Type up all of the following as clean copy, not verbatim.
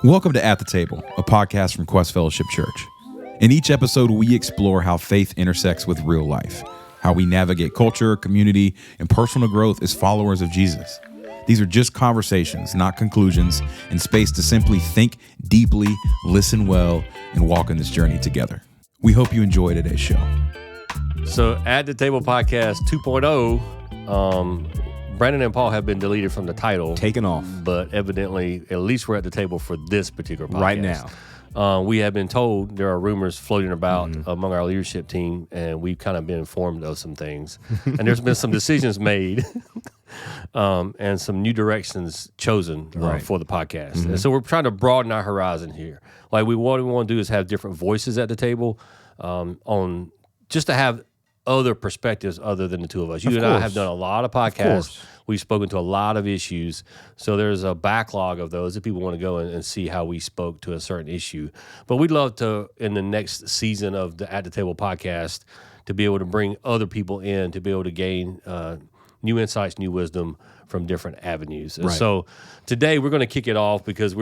Welcome to At the Table, a podcast from Quest Fellowship Church. In each episode, we explore how faith intersects with real life, how we navigate culture, community, and personal growth as followers of Jesus. These are just conversations, not conclusions, and space to simply think deeply, listen well, and walk in this journey together. We hope you enjoy today's show. So, At the Table Podcast 2.0, Brandon and Paul have been deleted from the title. Taken off. But evidently, at least we're at the table for this particular podcast. Right now. We have been told there are rumors floating about among our leadership team, and we've kind of been informed of some things. And there's been some decisions made and some new directions chosen for the podcast. And so we're trying to broaden our horizon here. Like what we want to do is have different voices at the table on just to have other perspectives other than the two of us. You and I have done a lot of podcasts. We've spoken to a lot of issues. So there's a backlog of those if people want to go and see how we spoke to a certain issue. But we'd love to, in the next season of the At the Table podcast, to be able to bring other people in, to be able to gain new insights, new wisdom from different avenues. And so today we're going to kick it off because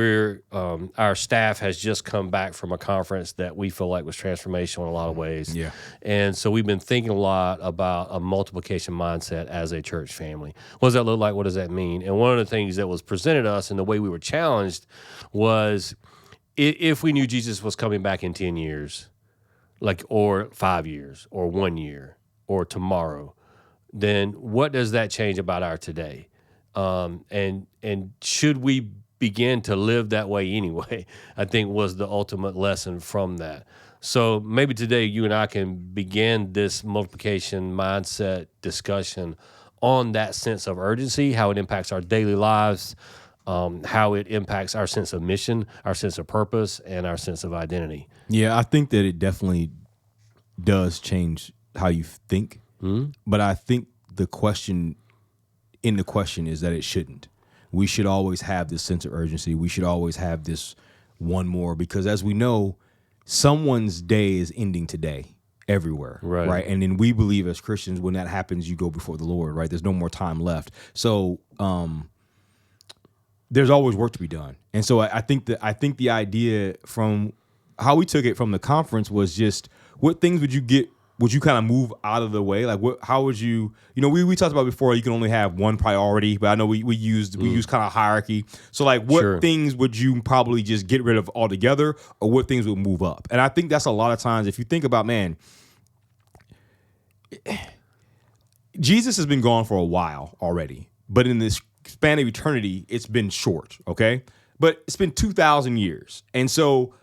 our staff has just come back from a conference that we feel like was transformational in a lot of ways. Yeah. And so we've been thinking a lot about a multiplication mindset as a church family. What does that look like? What does that mean? And one of the things that was presented to us and the way we were challenged was if we knew Jesus was coming back in 10 years, or 5 years, or 1 year, or tomorrow, then what does that change about our today? And should we begin to live that way anyway, I think was the ultimate lesson from that. So maybe today you and I can begin this multiplication mindset discussion on that sense of urgency, how it impacts our daily lives, how it impacts our sense of mission, our sense of purpose, and our sense of identity. Yeah, I think that it definitely does change how you think. But I think the question is that it shouldn't. We should always have this sense of urgency. We should always have this one more, because as we know, someone's day is ending today everywhere, right? And then we believe as Christians, when that happens, you go before the Lord, right? There's no more time left. So there's always work to be done. And so I think the idea from how we took it from the conference was just, what things would you kind of move out of the way? Like, how would you, we talked about before, you can only have one priority, but I know we use kind of hierarchy. So like, what things would you probably just get rid of altogether, or what things would move up? And I think that's a lot of times, if you think about, man, Jesus has been gone for a while already, but in this span of eternity, it's been short, okay? But it's been 2,000 years. And so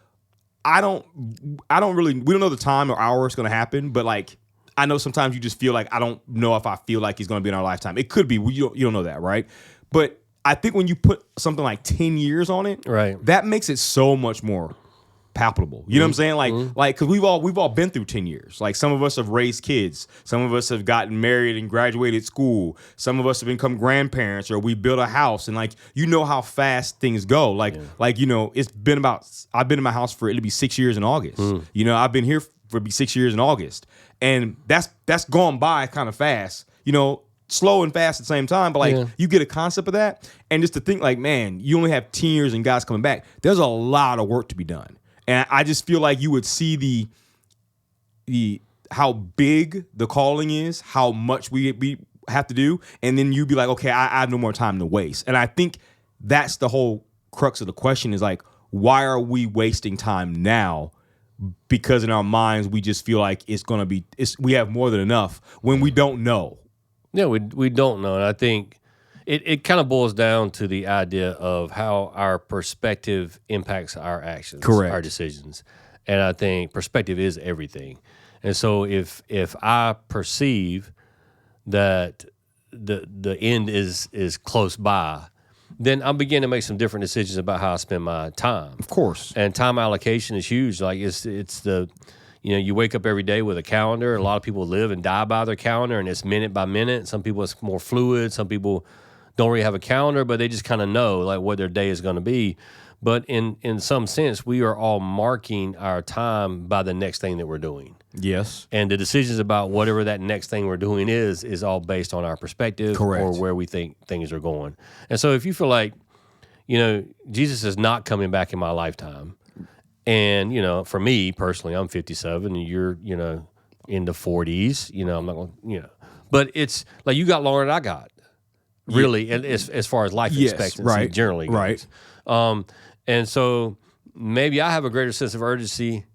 we don't know the time or hour it's going to happen, but like, I know sometimes you just feel like, I don't know if I feel like he's going to be in our lifetime. It could be, you don't know that, right? But I think when you put something like 10 years on it, that makes it so much more palpable. You know what I'm saying? Like, because we've all been through 10 years. Like, some of us have raised kids. Some of us have gotten married and graduated school. Some of us have become grandparents, or we built a house. And like, how fast things go. It's been I've been in my house for, it'll be 6 years in August. I've been here for 6 years in August. And that's gone by kind of fast, slow and fast at the same time. But you get a concept of that. And just to think like, man, you only have 10 years and God's coming back. There's a lot of work to be done. And I just feel like you would see the how big the calling is, how much we have to do, and then you'd be like, okay, I have no more time to waste. And I think that's the whole crux of the question, is like, why are we wasting time now? Because in our minds, we just feel like we have more than enough when we don't know. Yeah, we don't know. And I think it kind of boils down to the idea of how our perspective impacts our actions, our decisions. And I think perspective is everything. And so if I perceive that the end is close by, then I'm beginning to make some different decisions about how I spend my time. Of course. And time allocation is huge. Like, it's the you wake up every day with a calendar. A lot of people live and die by their calendar, and it's minute by minute. Some people, it's more fluid. Some people don't really have a calendar, but they just kind of know like what their day is going to be. But in some sense, we are all marking our time by the next thing that we're doing. Yes. And the decisions about whatever that next thing we're doing is all based on our perspective or where we think things are going. And so if you feel like Jesus is not coming back in my lifetime. And, for me personally, I'm 57 and you're, in the 40s, I'm not going to, but it's like you got longer than I got, really, and as far as life expectancy generally goes. Right. And so maybe I have a greater sense of urgency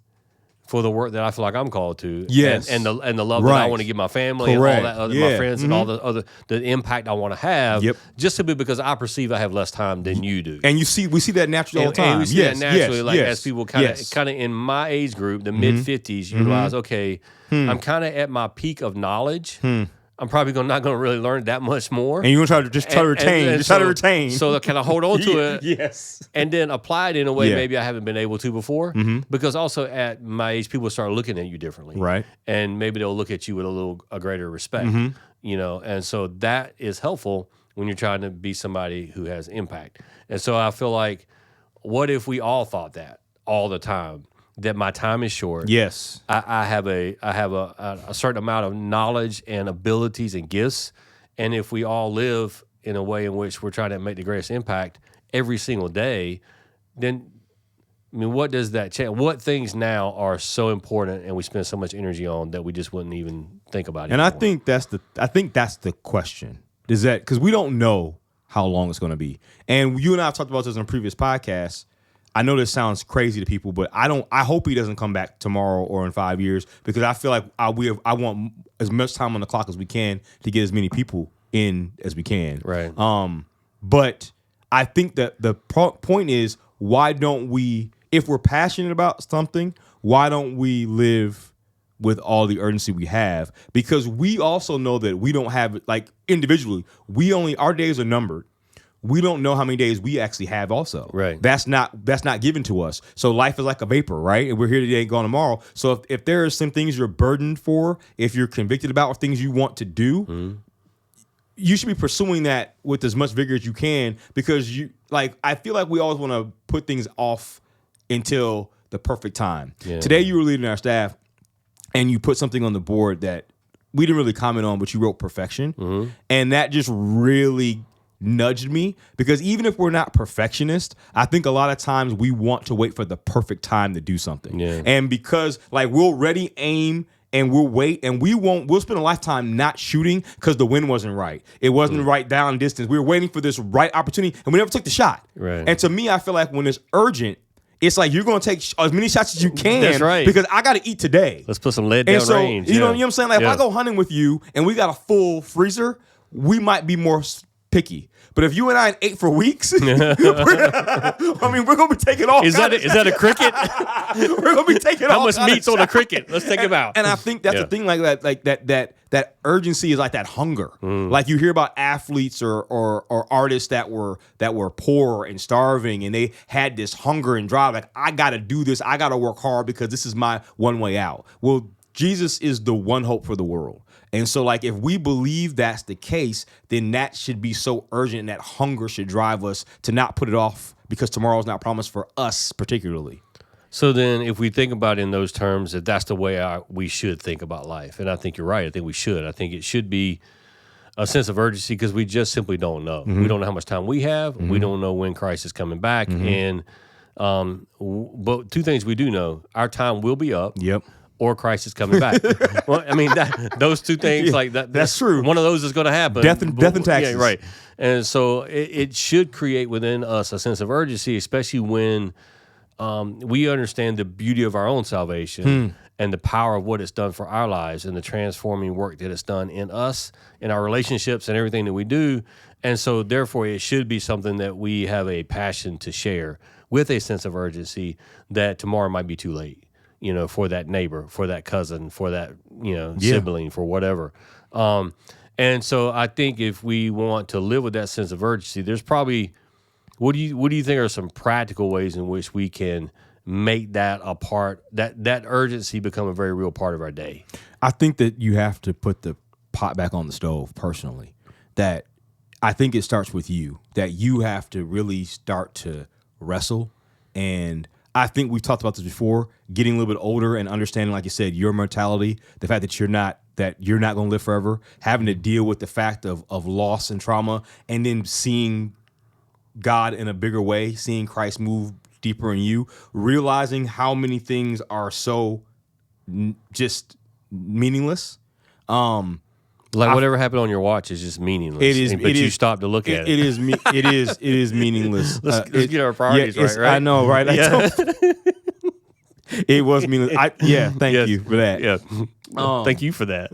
for the work that I feel like I'm called to, Yes, and the love that I want to give my family Correct. and all that other my friends and all the impact I want to have, just simply because I perceive I have less time than you do. And we see that naturally all the time. And we see that naturally, as people kind of in my age group, the mid 50s, you realize, okay, I'm kind of at my peak of knowledge. I'm probably not going to really learn that much more. And you're going to try to retain. So kind of hold on to it. Yes. And then apply it in a way maybe I haven't been able to before. Because also at my age, people start looking at you differently. Right. And maybe they'll look at you with a greater respect. And so that is helpful when you're trying to be somebody who has impact. And so I feel like, what if we all thought that all the time? That my time is short. Yes, I have a certain amount of knowledge and abilities and gifts, and if we all live in a way in which we're trying to make the greatest impact every single day, then what does that change? What things now are so important and we spend so much energy on that we just wouldn't even think about it? And I think that's the question. Is that because we don't know how long it's going to be, and you and I have talked about this in a previous podcast. I know this sounds crazy to people, but I hope he doesn't come back tomorrow or in 5 years, because I feel like I want as much time on the clock as we can to get as many people in as we can. Right. But I think that the point is, why don't we, if we're passionate about something, why don't we live with all the urgency we have? Because we also know that we don't have, like, individually, our days are numbered. We don't know how many days we actually have also. Right. That's not given to us. So life is like a vapor, right? And we're here today and gone tomorrow. So if there are some things you're burdened for, if you're convicted about, or things you want to do, you should be pursuing that with as much vigor as you can, because I feel like we always want to put things off until the perfect time. Yeah. Today you were leading our staff and you put something on the board that we didn't really comment on, but you wrote perfection. And that just really nudged me, because even if we're not perfectionists, I think a lot of times we want to wait for the perfect time to do something. Yeah. And because we'll ready aim and we'll wait, and we'll spend a lifetime not shooting because the wind wasn't right. It wasn't right down distance. We were waiting for this right opportunity and we never took the shot. Right. And to me, I feel like when it's urgent, it's like you're going to take as many shots as you can. That's right. Because I got to eat today. Let's put some lead down range. You know what I'm saying? Like if I go hunting with you and we got a full freezer, we might be more picky. But if you and I ate for weeks, we're going to be taking all. Is that a cricket? We're going to be taking all. How much meat's on a cricket? Let's take him out. And I think that's the thing, like that urgency is like that hunger. Like you hear about athletes or artists that were poor and starving, and they had this hunger and drive. Like, I got to do this. I got to work hard because this is my one way out. Well, Jesus is the one hope for the world. And so, like, if we believe that's the case, then that should be so urgent, and that hunger should drive us to not put it off, because tomorrow's not promised for us particularly. So then if we think about it in those terms, if that's the way we should think about life, and I think you're right, I think we should. I think it should be a sense of urgency, because we just simply don't know. We don't know how much time we have. We don't know when Christ is coming back. And but two things we do know: our time will be up. Yep. Or Christ is coming back. Well, I mean, those two things, like that. That's true. One of those is going to happen. Death and taxes. Yeah, right. And so it should create within us a sense of urgency, especially when we understand the beauty of our own salvation and the power of what it's done for our lives and the transforming work that it's done in us, in our relationships and everything that we do. And so therefore it should be something that we have a passion to share, with a sense of urgency that tomorrow might be too late, for that neighbor, for that cousin, for that, sibling, for whatever. And so I think if we want to live with that sense of urgency, there's probably, what do you think are some practical ways in which we can make that a part, that urgency become a very real part of our day? I think that you have to put the pot back on the stove personally. That I think it starts with you, that you have to really start to wrestle. And I think we've talked about this before, getting a little bit older and understanding, like you said, your mortality, the fact that you're not going to live forever, having to deal with the fact of loss and trauma, and then seeing God in a bigger way, seeing Christ move deeper in you, realizing how many things are so just meaningless. Like whatever happened on your watch is just meaningless. It is, but you stop to look at it. It is meaningless. Let's get our priorities right? I know, right? Yeah. It was meaningless. Thank you for that. Yeah. Thank you for that.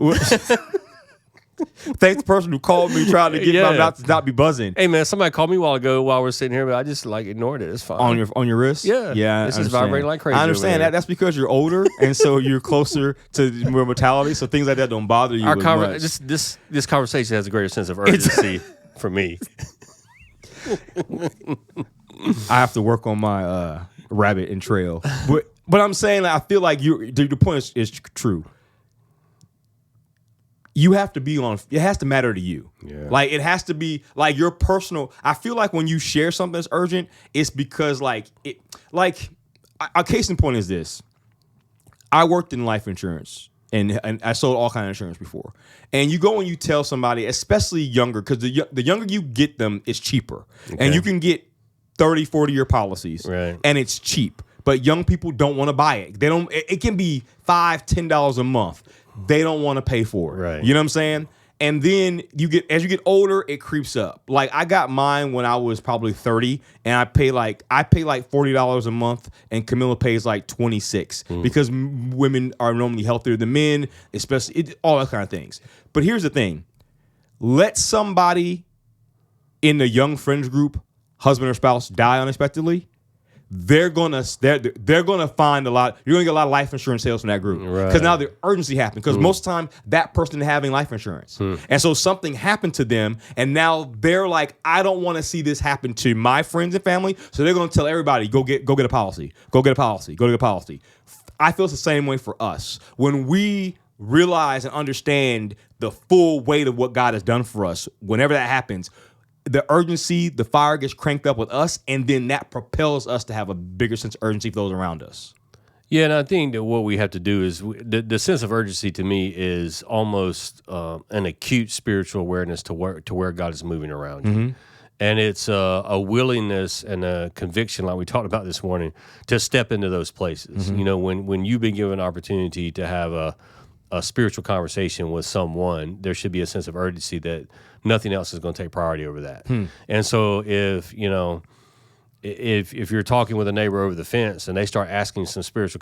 Thanks to the person who called me trying to get my mouth to not be buzzing. Hey man, somebody called me a while ago while we're sitting here, but I just like ignored it. It's fine. On your wrist? Yeah. Yeah. It's just vibrating like crazy. I understand that. That's because you're older and so you're closer to your mortality. So things like that don't bother you. This conversation has a greater sense of urgency for me. I have to work on my rabbit and trail. But I'm saying I feel like the point is true. You have to be on. It has to matter to you. Yeah. Like it has to be like your personal. I feel like when you share something that's urgent, it's because a case in point is this. I worked in life insurance and I sold all kinds of insurance before. And you go and you tell somebody, especially younger, because the younger you get them, it's cheaper, and you can get 30, 40-year policies, right? And it's cheap. But young people don't want to buy it. They don't. It can be $5, $10 a month. They don't want to pay for it. Right. You know what I'm saying? And then as you get older, it creeps up. Like I got mine when I was probably 30, and I pay like $40 a month, and Camilla pays like $26 because women are normally healthier than men, especially all that kind of things. But here's the thing: let somebody in the young friends group, husband or spouse, die unexpectedly. They're gonna find a lot. You're gonna get a lot of life insurance sales from that group because now the urgency happened. Because most of the time that person having life insurance, and so something happened to them, and now they're like, I don't want to see this happen to my friends and family. So they're gonna tell everybody, go get a policy, go get a policy, go get a policy. I feel it's the same way for us when we realize and understand the full weight of what God has done for us. Whenever that happens, the urgency, the fire gets cranked up with us, and then that propels us to have a bigger sense of urgency for those around us. Yeah, and I think that what we have to do is the sense of urgency to me is almost an acute spiritual awareness to where God is moving around you. And it's a willingness and a conviction, like we talked about this morning, to step into those places. You know, when you've been given an opportunity to have a spiritual conversation with someone, there should be a sense of urgency that nothing else is going to take priority over that. And so if you're talking with a neighbor over the fence and they start asking some spiritual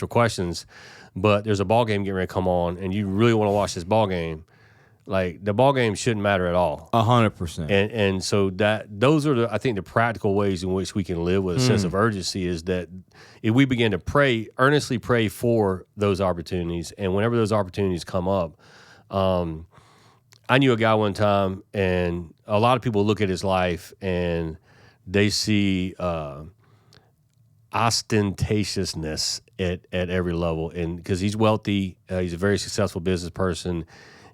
questions, but there's a ball game getting ready to come on and you really want to watch this ball game, like the ball game shouldn't matter at all. 100%. And so those are I think the practical ways in which we can live with a sense of urgency is that if we begin to earnestly pray for those opportunities, and whenever those opportunities come up, I knew a guy one time, and a lot of people look at his life and they see ostentatiousness at every level, and because he's wealthy, he's a very successful business person.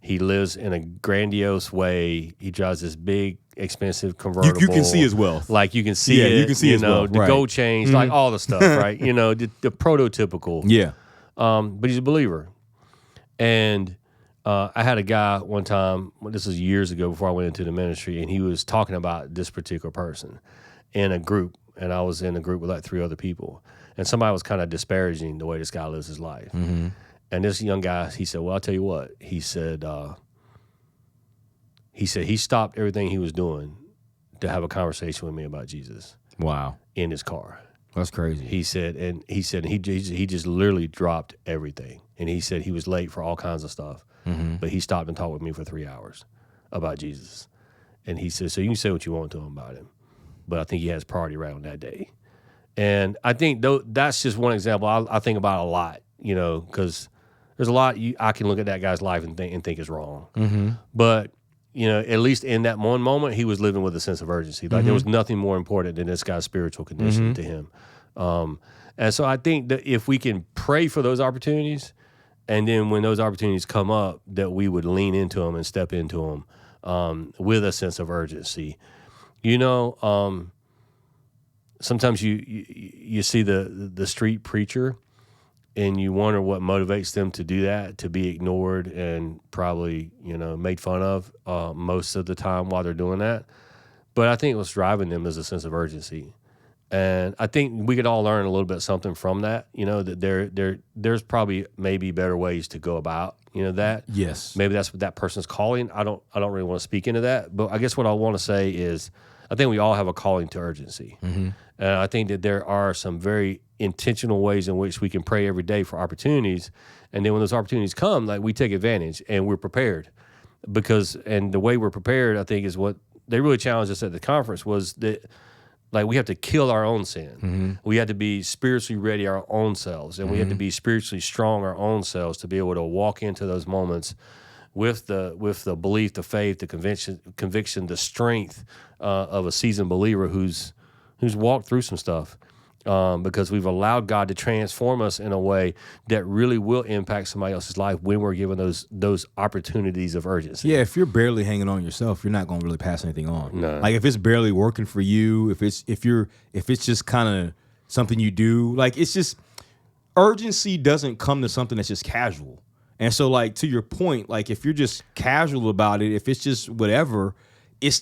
He lives in a grandiose way. He drives this big, expensive convertible. You can see his wealth. Like you can see it. You can see his wealth. The gold chains, like all the stuff, right? The prototypical. Yeah. But he's a believer. And I had a guy one time, this was years ago before I went into the ministry, and he was talking about this particular person in a group. And I was in a group with like 3 other people. And somebody was kind of disparaging the way this guy lives his life. And this young guy, he said, well, I'll tell you what. He said he stopped everything he was doing to have a conversation with me about Jesus. Wow. In his car. That's crazy. He said he just literally dropped everything. And he said he was late for all kinds of stuff. But he stopped and talked with me for 3 hours about Jesus. And he said, so you can say what you want to him about him, but I think he has priority right on that day. And I think that's just one example I think about a lot, because there's a lot I can look at that guy's life and think is wrong. But, at least in that one moment, he was living with a sense of urgency. Like there was nothing more important than this guy's spiritual condition to him. And so I think that if we can pray for those opportunities, and then when those opportunities come up, that we would lean into them and step into them with a sense of urgency. Sometimes you see the street preacher, and you wonder what motivates them to do that, to be ignored and probably made fun of most of the time while they're doing that. But I think what's driving them is a sense of urgency. And I think we could all learn a little bit something from that, that there's probably maybe better ways to go about, that. Yes. Maybe that's what that person's calling. I don't really want to speak into that, but I guess what I want to say is I think we all have a calling to urgency. Mm-hmm. And I think that there are some very intentional ways in which we can pray every day for opportunities. And then when those opportunities come, like, we take advantage and we're prepared. And the way we're prepared, I think, is what they really challenged us at the conference was that, like, we have to kill our own sin. Mm-hmm. We have to be spiritually ready our own selves, and we have to be spiritually strong our own selves to be able to walk into those moments with the belief, the faith, the conviction, the strength of a seasoned believer who's walked through some stuff. Because we've allowed God to transform us in a way that really will impact somebody else's life when we're given those opportunities of urgency. Yeah, if you're barely hanging on yourself, you're not going to really pass anything on. No. Like, if it's barely working for you, if it's just kind of something you do, like, it's just urgency doesn't come to something that's just casual. And so, like, to your point, like, if you're just casual about it, if it's just whatever, it's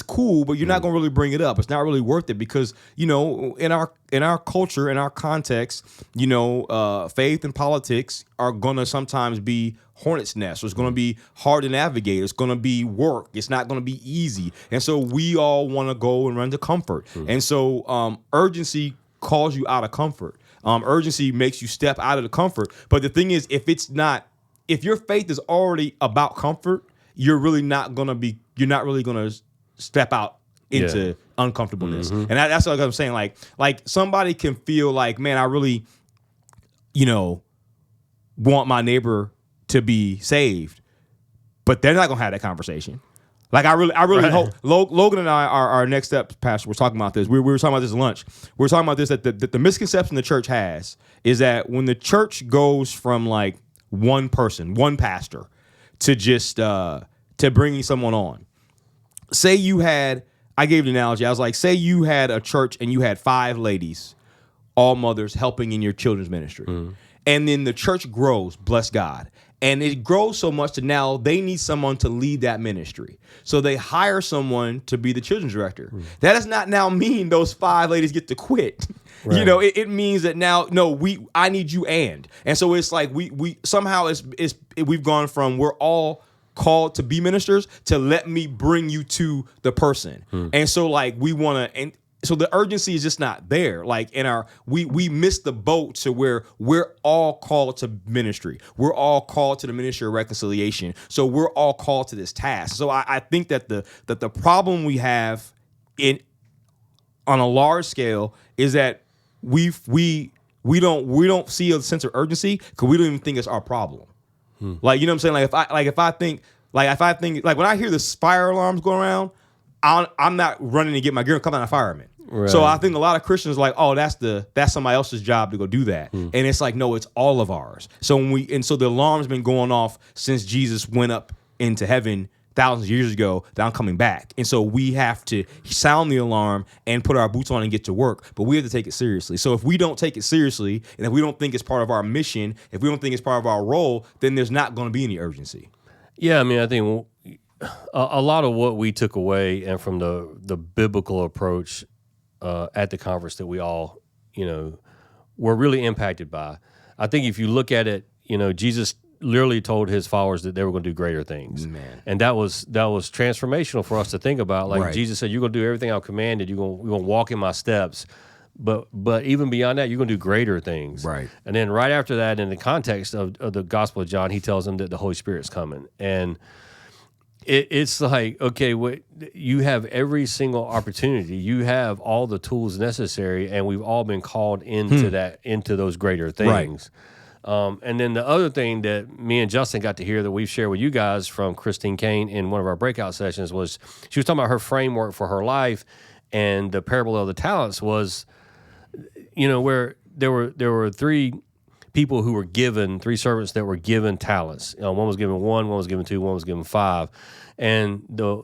cool, but you're not going to really bring it up. It's not really worth it because, in our culture, in our context, faith and politics are going to sometimes be hornet's nest. So it's going to be hard to navigate. It's going to be work. It's not going to be easy. And so we all want to go and run to comfort. Mm-hmm. And so urgency calls you out of comfort. Urgency makes you step out of the comfort. But the thing is, if your faith is already about comfort, you're really not going to step out into uncomfortableness. Mm-hmm. And that's what I'm saying. Like somebody can feel like, man, I really, want my neighbor to be saved, but they're not going to have that conversation. Like, I really hope Logan and I, our next step, Pastor, we're talking about this. We were talking about this at lunch. We were talking about this, that the misconception the church has is that when the church goes from, like, one person, one pastor, to just to bringing someone on. Say you had, I gave the analogy, I was like, say you had a church and you had 5 ladies, all mothers, helping in your children's ministry. Mm. And then the church grows, bless God. And it grows so much that now they need someone to lead that ministry. So they hire someone to be the children's director. Mm. That does not now mean those 5 ladies get to quit. Right. It means that now, no, I need you and so it's like we somehow we've gone from we're all called to be ministers to let me bring you to the person. And so, like, we want to, and so the urgency is just not there. Like, we missed the boat to where we're all called to ministry. We're all called to the ministry of reconciliation. So we're all called to this task. So I think that the problem we have on a large scale is that we don't see a sense of urgency because we don't even think it's our problem. Like, you know what I'm saying? Like, if I think when I hear the fire alarms go around, I'm not running to get my gear and come out a fireman. Right. So I think a lot of Christians are like, oh, that's somebody else's job to go do that. And it's like, no, it's all of ours. So so the alarm's been going off since Jesus went up into heaven thousands of years ago that I'm coming back. And so we have to sound the alarm and put our boots on and get to work, but we have to take it seriously. So if we don't take it seriously, and if we don't think it's part of our mission, if we don't think it's part of our role, then there's not going to be any urgency. Yeah, I mean, I think a lot of what we took away and from the biblical approach at the conference that we all, were really impacted by. I think if you look at it, Jesus literally told his followers that they were going to do greater things. Man. And that was transformational for us to think about. Like, right. Jesus said, you're going to do everything I've commanded. You're going to walk in my steps. But even beyond that, you're going to do greater things. Right. And then right after that, in the context of the Gospel of John, he tells them that the Holy Spirit's coming. And it's like, okay, you have every single opportunity. You have all the tools necessary, and we've all been called into those greater things. Right. And then the other thing that me and Justin got to hear that we've shared with you guys from Christine Kane in one of our breakout sessions was she was talking about her framework for her life, and the parable of the talents was, where there were 3 people who were given, 3 servants that were given talents. One was given 1, one was given 2, one was given 5, and the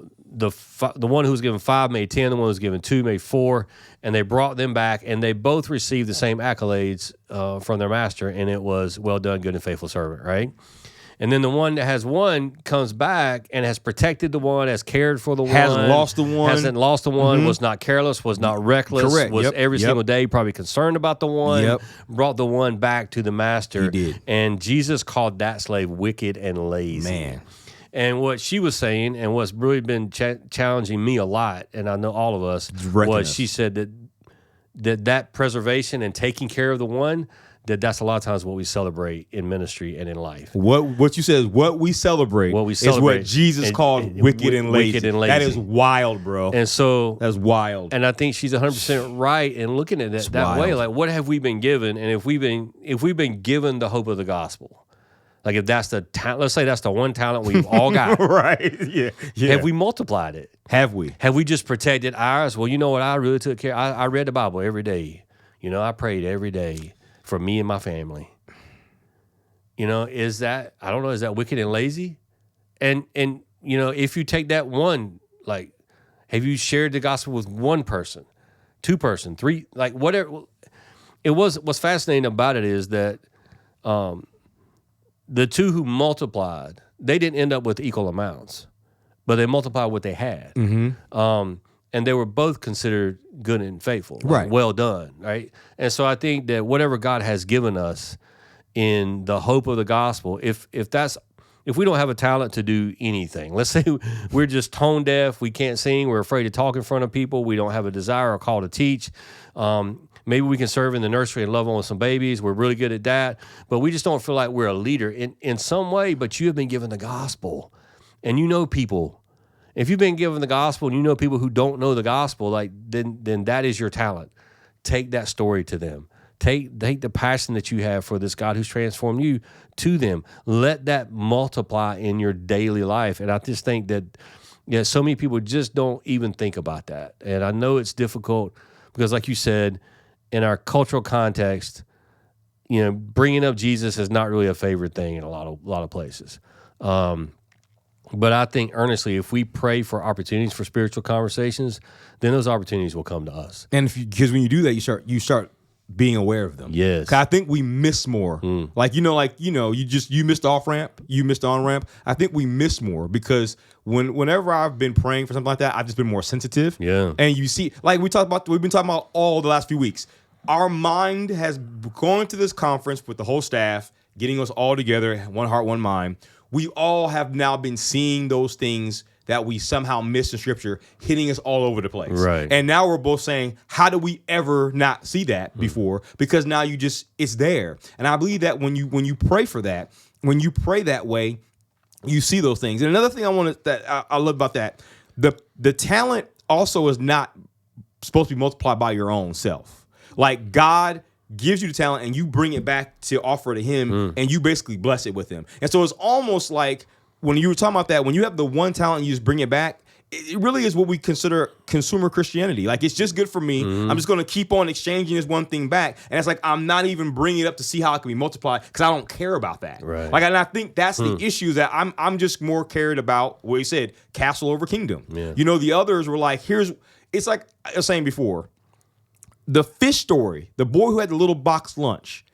one who was given 5 made 10, the one who was given 2 made 4, and they brought them back, and they both received the same accolades from their master, and it was, well done, good and faithful servant, right? And then the one that has one comes back and has protected the one, has cared for the Hasn't one. lost the one. Hasn't lost the one, was not careless, was not reckless, Correct. was Yep. every Yep. single day probably concerned about the one, Yep. brought the one back to the master. He did. And Jesus called that slave wicked and lazy. Man. And what she was saying, and what's really been challenging me a lot, and I know all of us, Wrecking was us. she said that preservation and taking care of the one, that's a lot of times what we celebrate in ministry and in life. What you said is what we celebrate. What we is celebrate. what Jesus And- called and wicked and lazy. wicked and lazy. That is wild, bro. And so, That's wild. and I think she's 100% right in looking at it that way. wild. Like, what have we been given? And if we've been given the hope of the gospel, like if that's the let's say that's the one talent we've all got, Right. Yeah. have we multiplied it? Have we? Have we just protected ours? Well, you know what? I really took care. I read the Bible every day. You know, I prayed every day for me and my family. You know, is that wicked and lazy? And you know, if you take that one, like, have you shared the gospel with one person, two person, three, like whatever? What's fascinating about it is that the two who multiplied, they didn't end up with equal amounts, but they multiplied what they had. And they were both considered good and faithful. Like, Right. well done, right? And so I think that whatever God has given us in the hope of the gospel, if we don't have a talent to do anything, let's say we're just tone deaf, we can't sing, we're afraid to talk in front of people, we don't have a desire or call to teach, maybe we can serve in the nursery and love on some babies, we're really good at that, but we just don't feel like we're a leader in some way. But you have been given the gospel, and you know people. If you've been given the gospel and you know people who don't know the gospel, like then that is your talent. Take that story to them. Take the passion that you have for this God who's transformed you to them. Let that multiply in your daily life. And I just think that so many people just don't even think about that. And I know it's difficult because, like you said, in our cultural context, you know, bringing up Jesus is not really a favorite thing in a lot of places. But I think earnestly, if we pray for opportunities for spiritual conversations, then those opportunities will come to us. And because when you do that, you start being aware of them. Yes. 'Cause I think we miss more. You missed the off ramp, you missed the on ramp. I think we miss more because whenever I've been praying for something like that, I've just been more sensitive. Yeah. And you see, like we've been talking about all the last few weeks. Our mind has gone to this conference with the whole staff, getting us all together, one heart, one mind. We all have now been seeing those things that we somehow missed in Scripture hitting us all over the place. Right. And now we're both saying, how do we ever not see that before? Because now it's there. And I believe that when you pray for that, when you pray that way, you see those things. And another thing I love about that, the talent also is not supposed to be multiplied by your own self. Like God gives you the talent and you bring it back to offer to him and you basically bless it with him. And so it's almost like when you were talking about that, when you have the one talent and you just bring it back, it really is what we consider consumer Christianity. Like, it's just good for me. I'm just going to keep on exchanging this one thing back. And it's like, I'm not even bringing it up to see how it can be multiplied because I don't care about that. Right. Like, and I think that's the issue, that I'm just more cared about what he said, castle over kingdom. Yeah. You know, the others were like, it's like I was saying before, the fish story, the boy who had the little box lunch,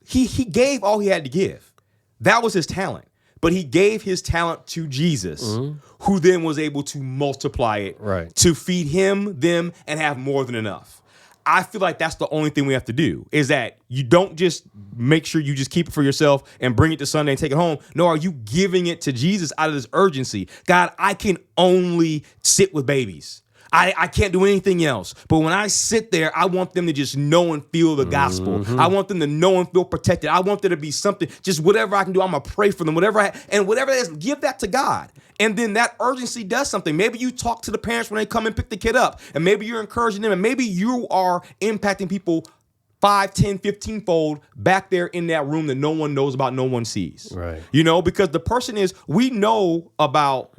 he gave all he had to give. That was his talent. But he gave his talent to Jesus, who then was able to multiply it to feed him, them, and have more than enough. I feel like that's the only thing we have to do, is that you don't just make sure you just keep it for yourself and bring it to Sunday and take it home. No, are you giving it to Jesus out of this urgency? God, I can only sit with babies. I can't do anything else. But when I sit there, I want them to just know and feel the gospel. I want them to know and feel protected. I want there to be something, just whatever I can do, I'm going to pray for them. Whatever that is, give that to God. And then that urgency does something. Maybe you talk to the parents when they come and pick the kid up. And maybe you're encouraging them. And maybe you are impacting people 5, 10, 15-fold back there in that room that no one knows about, no one sees. Right. You know, because the person we know about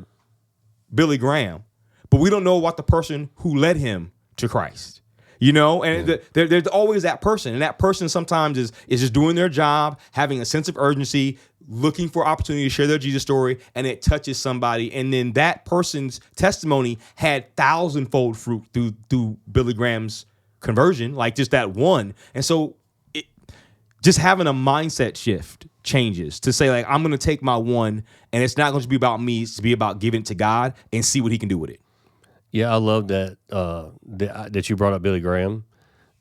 Billy Graham, but we don't know about the person who led him to Christ, you know? And there's always that person. And that person sometimes is just doing their job, having a sense of urgency, looking for opportunity to share their Jesus story, and it touches somebody. And then that person's testimony had 1,000-fold fruit through Billy Graham's conversion, like just that one. And so just having a mindset shift changes to say, like, I'm going to take my one, and it's not going to be about me. It's to be about giving it to God and see what he can do with it. Yeah, I love that that you brought up Billy Graham.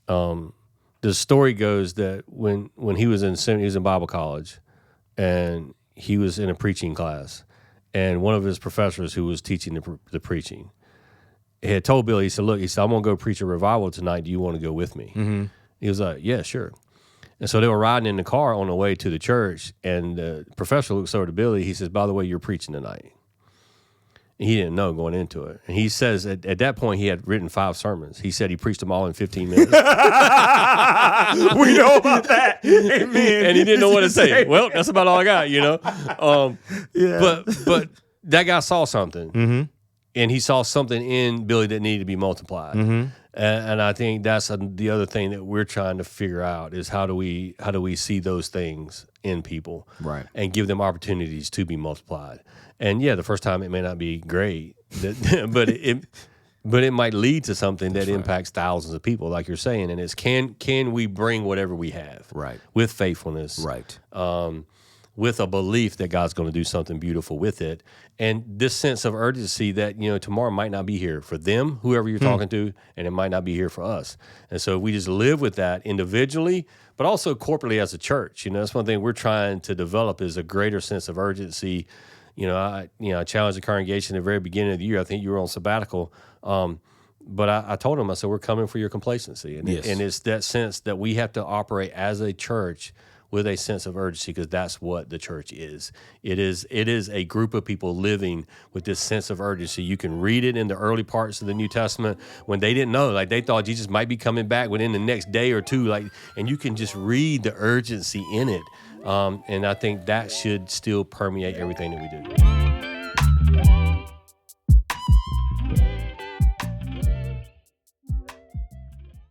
The story goes that when he was in Bible college, and he was in a preaching class, and one of his professors who was teaching the preaching had told Billy, he said, "Look," he said, "I'm going to go preach a revival tonight. Do you want to go with me?" Mm-hmm. He was like, "Yeah, sure." And so they were riding in the car on the way to the church, and the professor looks over to Billy. He says, "By the way, you're preaching tonight." And he didn't know going into it. And he says at that point he had written 5 sermons. He said he preached them all in 15 minutes. We know about that. Amen. And he didn't know what to say. Well, that's about all I got, Yeah. But that guy saw something. Mm-hmm. And he saw something in Billy that needed to be multiplied. Mm-hmm. And I think that's the other thing that we're trying to figure out is how do we see those things in people, right, and give them opportunities to be multiplied. And yeah, the first time it may not be great, but it might lead to something that impacts thousands of people, like you're saying. And it's can we bring whatever we have, right, with faithfulness, right, with a belief that God's going to do something beautiful with it. And this sense of urgency that, tomorrow might not be here for them, whoever you're talking to, and it might not be here for us. And so we just live with that individually, but also corporately as a church. That's one thing we're trying to develop is a greater sense of urgency. I challenged the congregation at the very beginning of the year. I think you were on sabbatical. But I told them, I said, we're coming for your complacency. And, yes. and it's that sense that we have to operate as a church with a sense of urgency, because that's what the church is. It is a group of people living with this sense of urgency. You can read it in the early parts of the New Testament when they didn't know, like they thought Jesus might be coming back within the next day or two, and you can just read the urgency in it. And I think that should still permeate everything that we do.